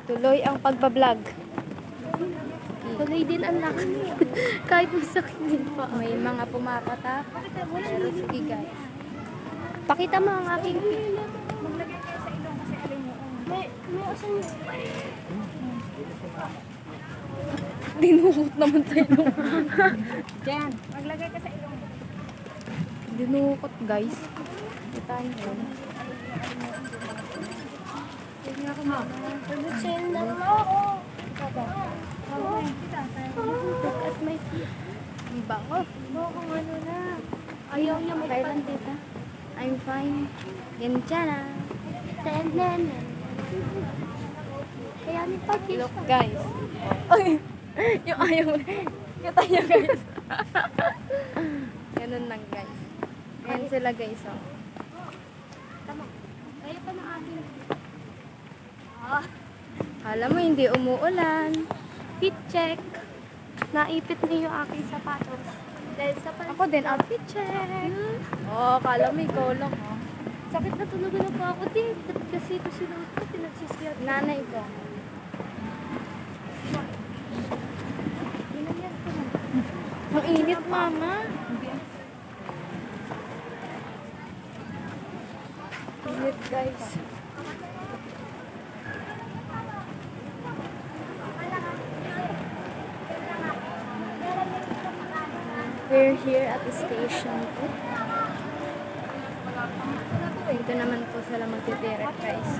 Tuloy ang pagbablog. Tuloy din ang lakad. Kahit masakit din pa. May mga pumapatak. Pero sige guys. Pakita mo ang aking Maglagay kayo sa ilong kasi alin mo. May asan yun? Dinukot naman sa ilong. Diyan. Maglagay ka sa ilong. Dinukot guys. Itahin ko. Tingnan ako mo. Pag-send na mo ako. Look at my Ang bango. kung ano na. Ayaw niya Kailan tita? I'm fine. Yan dyan ah. Tenen. Kaya ni pag-kiss Look guys. Ay! Yung ayaw na. Kita niyo guys. Ganun lang guys. Ayan sila guys oh. Tama. Kaya pa na akin. Kala mo hindi umuulan. Fit check. Naipit niyo yung aking sapatos. Dahil sa Ako din, outfit check. Oh, kala mo ikaw lang oh. sakit na tulogan na pa ako din. Kasi ito sinuot ko, pinagsisiyat. Nanay ko. Ginanyan ko na. Ang init mama. Init guys. We're here at the station po. Dito naman po sila magtitirek guys.